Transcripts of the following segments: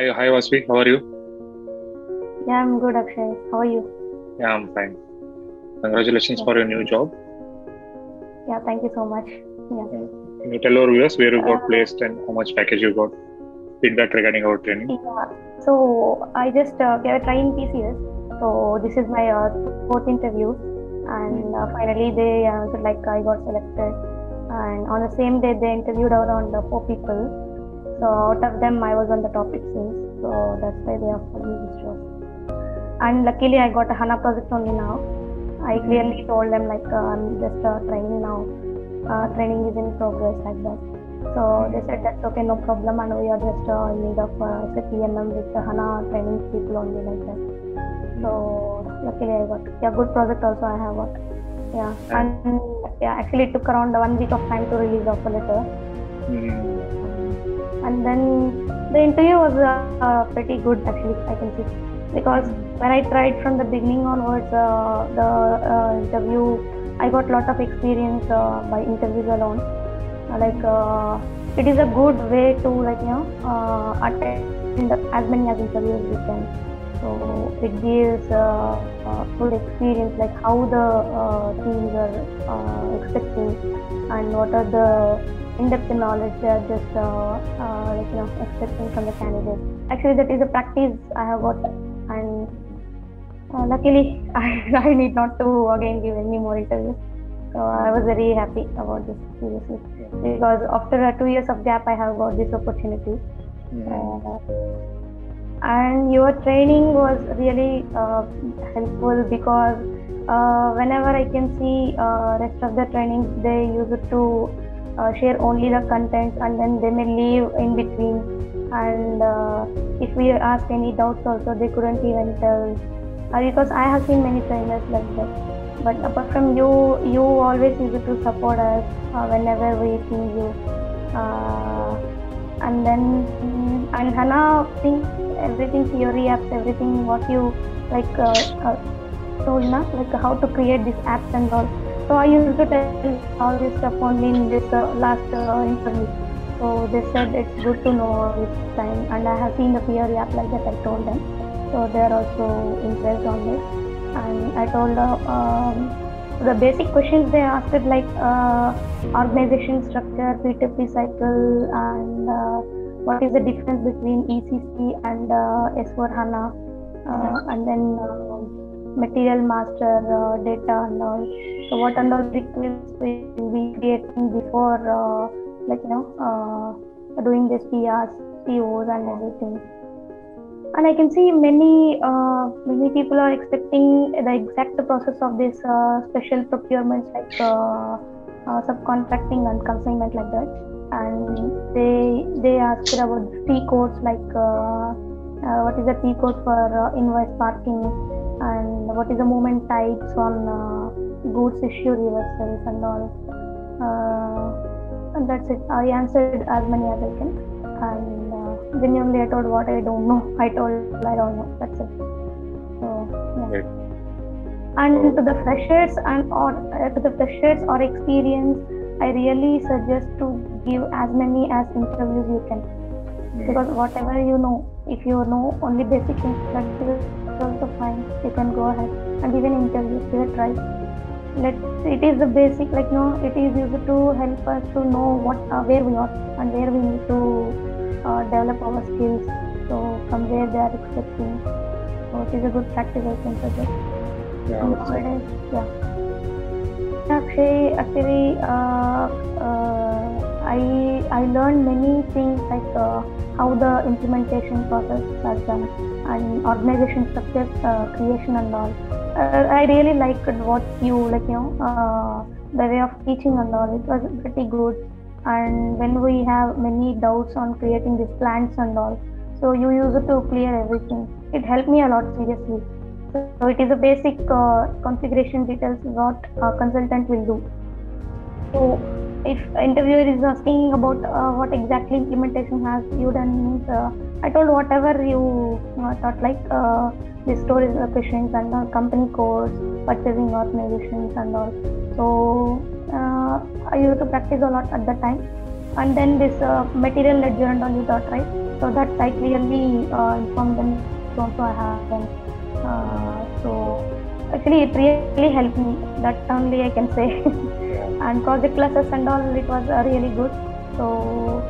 Hi Vasvi, how are you? Yeah, I'm good, Akshay. How are you? Yeah, I'm fine. Congratulations Yeah, for your new job. yeah, thank you so much. Yeah. Can you tell our viewers where you got Uh, placed and how much package you got? Feedback regarding our training. yeah. So I just gave a try in TCS. So this is my fourth interview, and Mm. finally they said like I got selected. And on the same day they interviewed around four people. So out of them I was on the top 16. So that's why they offered me this job. And luckily I got a HANA project only now. I clearly Mm. told them like I'm just training now. Training is in progress like that. So they Mm. said that's okay, no problem, and we are just in need of SAP with the HANA training people only like that. So Mm. luckily I got good project also I have got. Yeah, And and yeah, actually it took around 1 week of time to release the offer letter. mm. And then the interview was pretty good actually, I can see, because Mm. when I tried from the beginning onwards, the interview, I got lot of experience by interviews alone. Like Mm. it is a good way to attend as many as interviews we can. So it gives good experience like how the teams are expecting, and what are the in-depth knowledge they are just expecting from the candidates. Actually that is a practice I have got, and luckily I need not to again give any more interviews. So I was Mm. very happy about this, seriously, Mm. because after 2 years of gap, I have got this opportunity. Mm. Uh, and your training was really helpful, because whenever I can see rest of the trainings, they used to share only the contents, and then they may leave in between. And if we ask any doubts, also they couldn't even tell. Because I have seen many trainers like that. But apart from you, you always used to support us whenever we see you. Uh, and then and Hana things, everything theory apps, everything what you like told na, like how to create these apps and all. So I used to tell all this stuff only in this last interview. So they said it's good to know this time, and I have seen the theory app like that. I told them, so they are also impressed on this. And I told the basic questions they asked it like organization structure, P2P cycle, and what is the difference between ECC and S4 HANA, Mm. and then material master data and all. So what and all requests we will be creating before doing this PRs, POs and everything. And I can see many people are expecting the exact process of this special procurements like subcontracting and consignment like that. And they asked about T codes like what is the T code for invoice parking, and what is the movement types on goods issue reversals and all. And that's it. I answered as many as I can, and genuinely I told what I don't know. I told I don't know. That's it. So yeah. Great. And to So, the freshers or experienced, I really suggest to give as many as interviews you can, because mm. whatever you know, if you know only basic things, that is also fine. You can go ahead and give an interview, give a try. Let it is the basic, like no, it is used to help us to know what where we are and where we need to develop our skills. So from where they are expecting, so it is a good practice I can suggest. Yeah, And well said. nowadays, yeah. Yeah, Akshay, actually, I learned many things like how the implementation process is done, and organization structure creation and all. I really liked what you the way of teaching and all. It was pretty good. And when we have many doubts on creating these plans and all, so you use it to clear everything. It helped me a lot, seriously. So it is a basic configuration details what a consultant will do. So if interviewer is asking about what exactly implementation has you done, means I told whatever you thought, like the storage locations and company codes, purchasing organizations and all. So I used to practice a lot at that time. And then this material ledger and all you thought, right? So that I clearly informed them. So also I have them. So actually it really helped me. That only I can say. And project classes and all, it was really good. So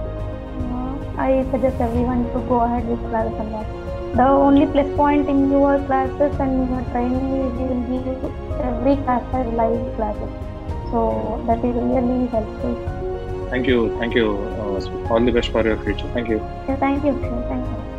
I suggest everyone to go ahead with classes and all. The only plus point in your classes and your training is you will give every class as live classes. So that is really helpful. Thank you. All the best for your future. Thank you. Yeah, thank you. Thank you.